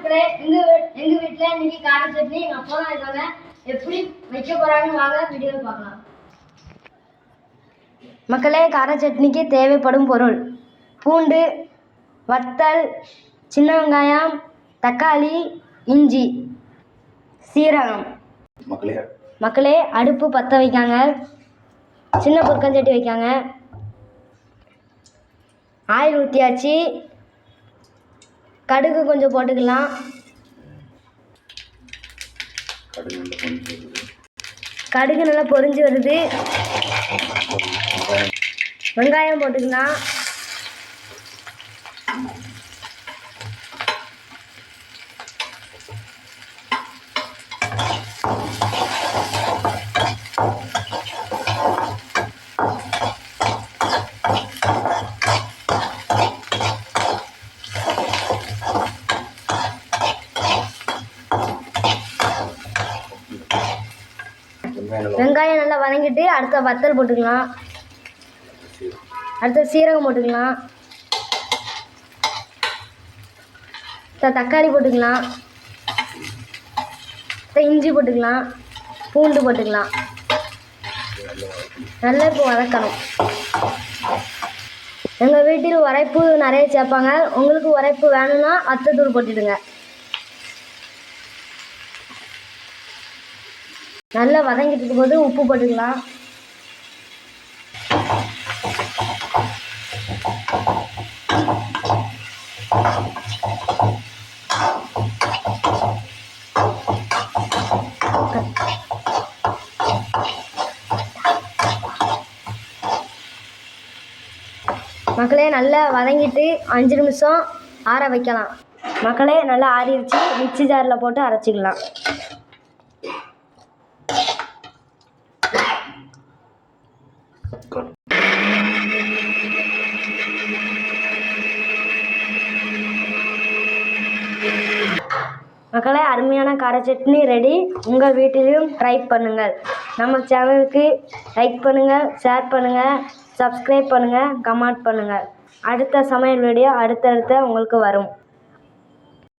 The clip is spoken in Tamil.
மக்களே, எங்க வீட்டில் இன்னைக்கு கார சட்னி எங்கள் அப்பா தான் இருக்காங்க. எப்படி வைக்க போறாங்கன்னு வாங்க வீடியோவில் பார்க்கலாம். மக்களே, கார சட்னிக்கு தேவைப்படும் பொருள்: பூண்டு, வத்தல், சின்ன வெங்காயம், தக்காளி, இஞ்சி, சீரகம். மக்களே, அடுப்பு பற்ற வைக்காங்க. சின்ன பொருட்கஞ்சட்டி வைக்காங்க. ஆயில் ஊற்றியாச்சு. கடுகு கொஞ்சம் போட்டுக்கலாம். கடுகு நல்லா பொரிஞ்சு வருது. வெங்காயம் போட்டுக்கலாம். வெங்காயம் நல்லா வதங்கிட்டு அடுத்த வத்தல் போட்டுக்கலாம். அடுத்த சீரகம் போட்டுக்கலாம். தக்காளி போட்டுக்கலாம். இஞ்சி போட்டுக்கலாம். பூண்டு போட்டுக்கலாம். நல்லா இப்போ வதக்கணும். எங்கள் வீட்டில் உரைப்பு நிறைய சேர்ப்பாங்க. உங்களுக்கு உரைப்பு வேணும்னா அத்தைத்தூள் போட்டுடுங்க. நல்லா வதங்கிட்டு இருக்கும்போது உப்பு போட்டுக்கலாம். மக்களே, நல்லா வதங்கிட்டு 5 நிமிஷம் ஆற வைக்கலாம். மக்களே, நல்லா ஆறிடுச்சு. மிக்ஸி ஜாரில் போட்டு அரைச்சிக்கலாம். மக்களே, அருமையான கார சட்னி ரெடி. உங்கள் வீட்டிலையும் ட்ரை பண்ணுங்கள். நம்ம சேனலுக்கு லைக் பண்ணுங்கள், ஷேர் பண்ணுங்கள், சப்ஸ்கிரைப் பண்ணுங்கள், கமெண்ட் பண்ணுங்கள். அடுத்த சமையல் வீடியோ அடுத்தடுத்த உங்களுக்கு வரும்.